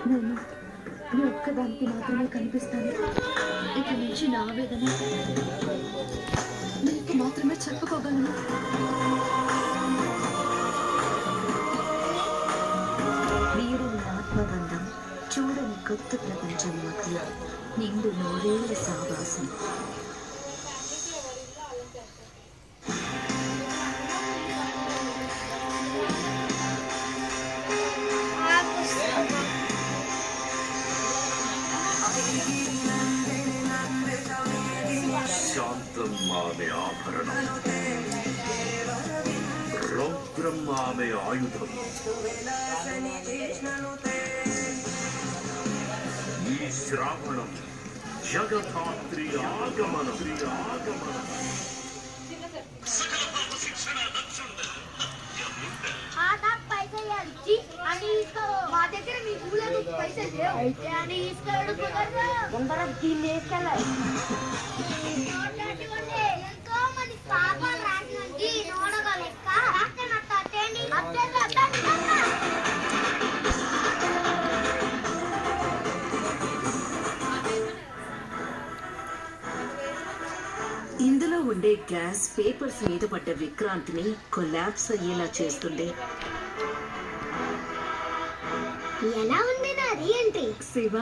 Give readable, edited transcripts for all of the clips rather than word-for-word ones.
నేను నీ ఒక్కదానికి మాత్రమే కనిపిస్తాను. ఇక నుంచి నా ఆవేదన నీకు మాత్రమే చెప్పుకోగలను. వీడని ఆత్మబంధం, చూడని కొత్త ప్రపంచం మధ్య నిండు నూరేళ్ల సావాసం. శాంతమ్మామె ఆభరణం, రౌద్రమ్మామె ఆయుధం. ఈ శ్రావణం జగధాత్రి ఆగమనం. మా దగ్గర మీ ఊళ్ళో పైసలు లేవు అయితే అని ఇస్తాడు ఎంతో మంది పాపాలు రాసినండి నోడగా లెక్క ఇందులో ఉండే గ్యాస్ పేపర్స్ మీద పడ్డ విక్రాంతిని కొలాప్స్ అయ్యేలా చేస్తుంది. ఎలా ఉంది నాది అంటే శివ,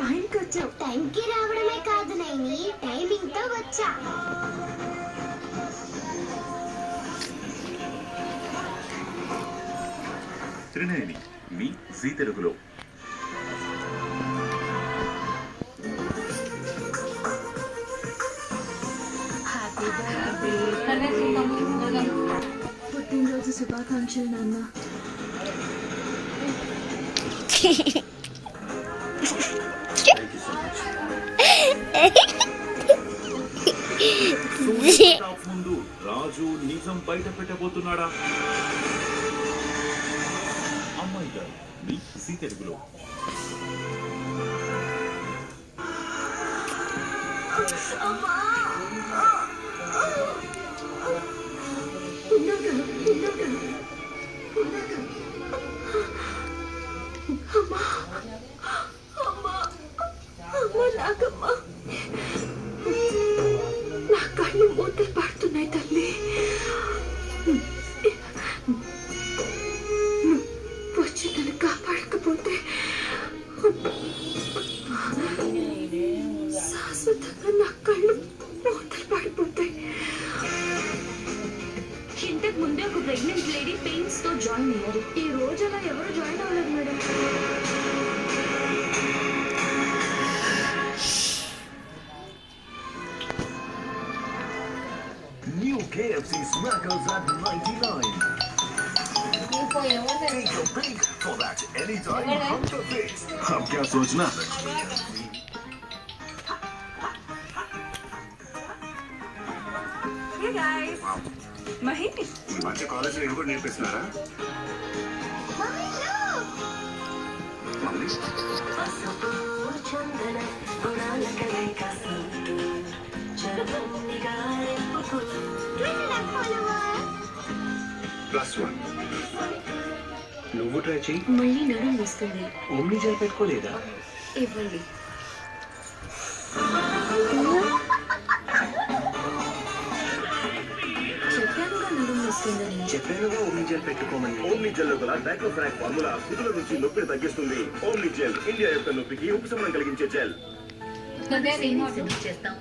టైంకి వచ్చావు. టైంకి రావడమే కాదు నైని టైమింగ్ తో వచ్చా. త్రినయని మీ జీ తెలుగులో. పుట్టినరోజు శుభాకాంక్షలు నాన్న. ముందు రాజు నిజం బయట పెట్టబోతున్నాడా? అమ్మాయి గారు మీ జీ తెలుగులో. నా కళ్ళు మూతలు పడుతున్నాయి తల్లి. వచ్చి నన్ను కాపాడకపోతే శాశ్వతంగా నా కళ్ళు మూతలు పడిపోతాయి. ఇంతకు ముందే ఒక ప్రెగ్నెంట్ లేడీ పెయిన్స్ తో జాయిన్ అయ్యారు. ఈ రోజు అలా ఎవరు జాయిన్ అవ్వలేదు madam. New KFC Smackers at 99. Take a peek for that anytime hunger fix. अब क्या सोचना? Hey guys. మహి, ఈ మధ్య కాలేజీలో ఇవి కూడా నేర్పిస్తున్నారా? +1 నువ్వు ట్రై చెయ్యి. మళ్ళీ నడుం వస్తుంది. ఓమ్ని జెల్ పెట్టుకోలేదా? ఇవ్వండి. చెప్పానుగా నడుం వస్తుందని. చెప్పానుగా ఓమ్ని జెల్ పెట్టుకోమని. ఓమ్ని జెల్ గల డైక్లోఫెనాక్ ఫార్ములా కుదుల నుంచి నొప్పిని తగ్గిస్తుంది. ఓమ్ని జెల్ ఇండియా యొక్క నొప్పికి ఉపశమనం కలిగించే జెల్. చేస్తాం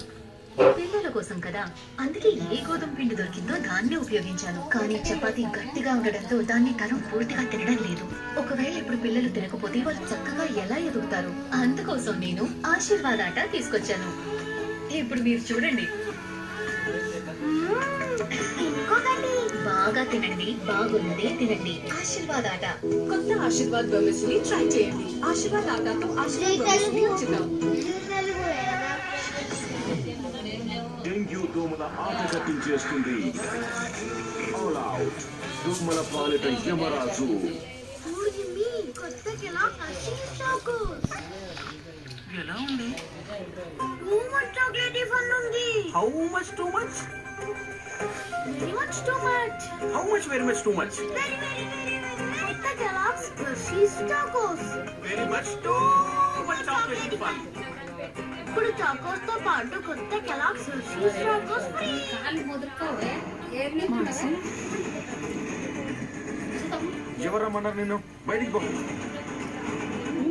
పిల్లల కోసం కదా, అందుకే ఏ గోధుమ పిండి దొరికిందో దాన్ని ఉపయోగించాను. కానీ చపాతీ గట్టిగా ఉండడంతో దాన్ని తరం పూర్తిగా తినడం లేదు. ఒకవేళ ఇప్పుడు పిల్లలు తినకపోతే వాళ్ళు చక్కగా ఎలా ఎదుగుతారు? అందుకోసం నేను ఆశీర్వాద ఆట తీసుకొచ్చాను. ఇప్పుడు మీరు చూడండి. బాగా తినండి, బాగున్నదే తినండి. ఆశీర్వాద ఆట. కొత్త ఆశీర్వాద్ బర్మస్ ని ట్రై చేయండి. ఆశీర్వాద ఆటతో ఆశీర్వాద్ బర్మస్ ని ఉచితం. డెంగ్యూ దోమల ఆట కట్టించేస్తుంది. ఆల్ అవుట్ దోమల పాలిట యమరాజు. ఎలా ఉంది? How much too much? Very much too much. How much very much too much? Very, very, very, very, very. The Kellogg's cheese tacos. Very much too much chocolate fun. ఇప్పుడు tacos తో పాటు కొత్త Kellogg's cheese tacos free. ఎవరమ్మన్నారు నిన్ను? బయటికి పో.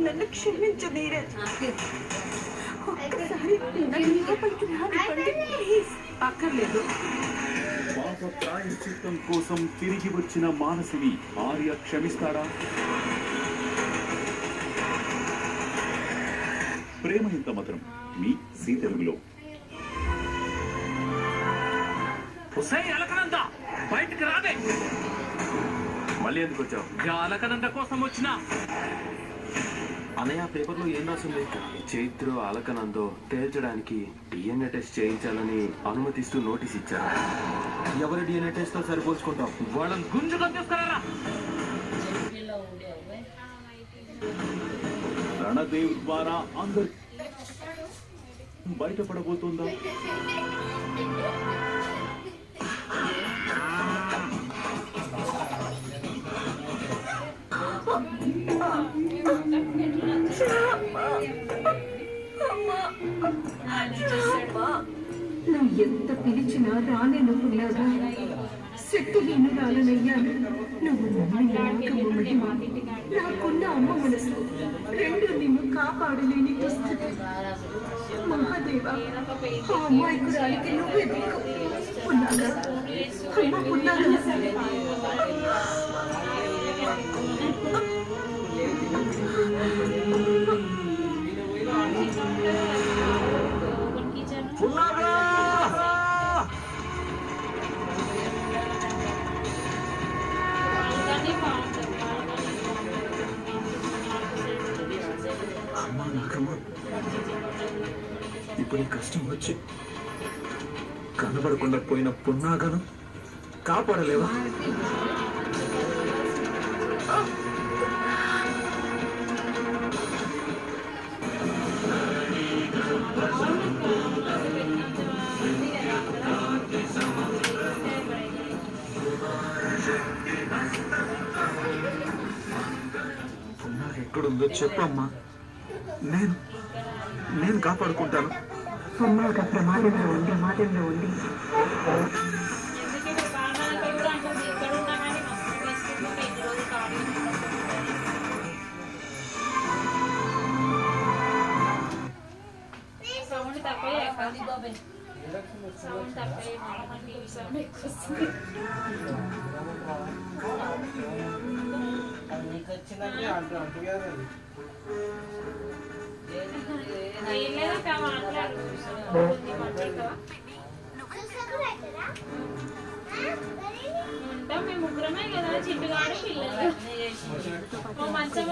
నన్ను క్షమించు నీరజ్. ఒక్కసారి నన్ను లోపలికి రానివ్వండి, ప్లీజ్. అక్కర్లేదు. పాప ప్రాయశ్చిత్తం కోసం తిరిగి వచ్చిన మానసిని ఆర్య క్షమిస్తాడా? ప్రేమ ఇంత మధురం మీ సీ తెలుగులో. అలకనంద బయటికి రాదే. మళ్ళీ ఎందుకు వచ్చావు? అలకనంద కోసం వచ్చిన అన్నయ్య పేపర్లో ఏం రాసింది? చైత్ర అలకనందో తేల్చడానికి డిఎన్ఏ టెస్ట్ చేయించాలని అనుమతిస్తూ నోటీస్ ఇచ్చారు. ఎవరి డిఎన్ఏ టెస్ట్ తో సరిపోల్చుకుంటాం? వాళ్ళని గుంజుకొని తీసుకురారా. రణదేవ్ ద్వారా అందరు బయటపడబోతుందా? నువ్వు ఎంత పిలిచినా రాననుకున్నాగా శక్తిహీనురాలనయ్యాను. నువ్వు నన్ను నాకున్న అమ్మ మనసు రెండు నిన్ను కాపాడలేని దుస్థితి. మహాదేవ, ఆ అమ్మాయికురాలికి నువ్వే దిక్కు. ఉన్నాగా అమ్మ ఉన్నాగా. అమ్మా నాకమ్మా, ఇప్పుడు ఈ కష్టం వచ్చి కనబడకుండా పోయిన పున్నాగను కాపాడలేవా? పున్నాగ ఎక్కడుందో చెప్పమ్మా, నేను కాపాడుకుంటాను. అమ్మాయిగా ప్రమాదంలో ఉంది. ఉంటాం మేము ముగ్గురమే కదా, చిట్టుగాడు పిల్లలు. మంచం